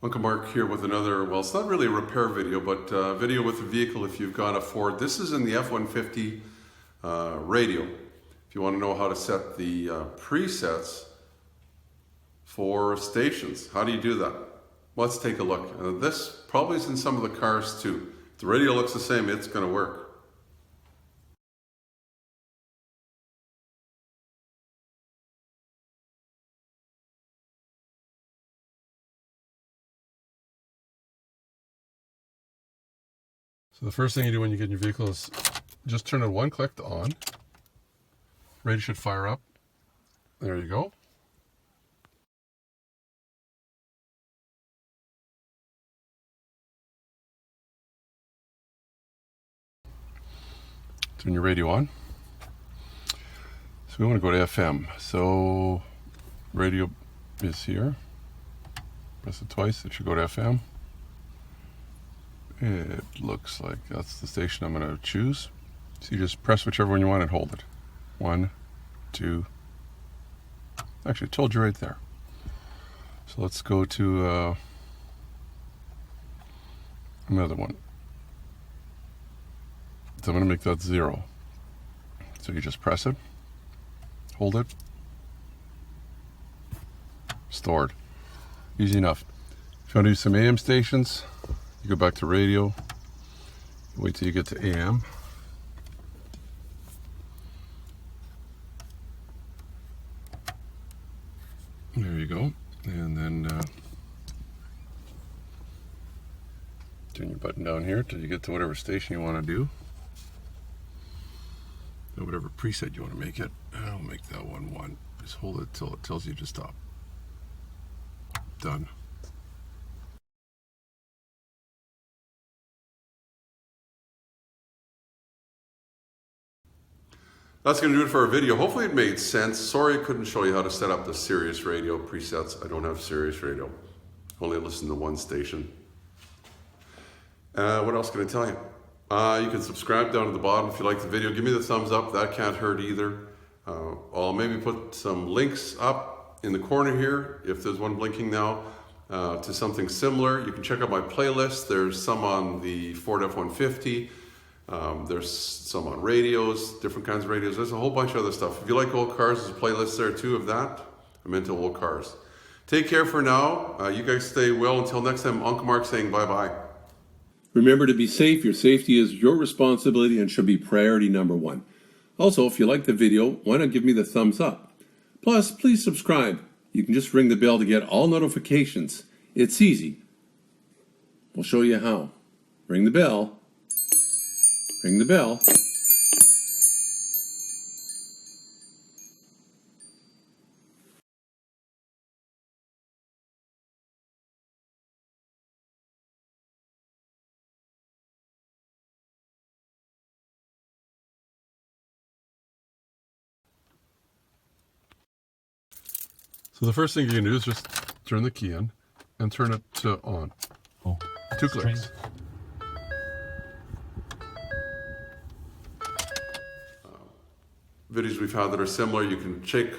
Uncle Mark here with another, well, it's not really a repair video, but video with a vehicle if you've got a Ford. This is in the F-150 radio. If you want to know how to set the presets for stations, how do you do that? Let's take a look. This probably is in some of the cars too. If the radio looks the same, it's going to work. So the first thing you do when you get in your vehicle is just turn it one click to on. Radio should fire up. There you go. Turn your radio on. So we want to go to FM. So radio is here. Press it twice, it should go to FM. It looks like that's the station I'm going to choose. So you just press whichever one you want and hold it. 1, 2. Actually, it told you right there. So let's go to another one. So I'm going to make that 0. So you just press it, hold it, stored. Easy enough. If you want to do some AM stations, you go back to radio, wait till you get to AM. There you go. And then turn your button down here till you get to whatever station you want to do. Or whatever preset you want to make it. I'll make that one 1. Just hold it till it tells you to stop. Done. That's going to do it for our video. Hopefully it made sense. Sorry I couldn't show you how to set up the Sirius radio presets. I don't have Sirius radio. Only listen to one station. What else can I tell you? You can subscribe down at the bottom if you like the video. Give me the thumbs up. That can't hurt either. I'll maybe put some links up in the corner here, if there's one blinking now, to something similar. You can check out my playlist. There's some on the Ford F-150. There's some on radios, different kinds of radios. There's a whole bunch of other stuff. If you like old cars, there's a playlist there too of that. I'm into old cars. Take care for now. You guys stay well. Until next time, Uncle Mark saying bye-bye. Remember to be safe. Your safety is your responsibility and should be priority number 1. Also, if you like the video, why not give me the thumbs up? Plus, please subscribe. You can just ring the bell to get all notifications. It's easy. We'll show you how. Ring the bell. Ring the bell. So the first thing you're going to do is just turn the key in and turn it to on. Oh, 2 clicks. Videos we've had that are similar, you can check.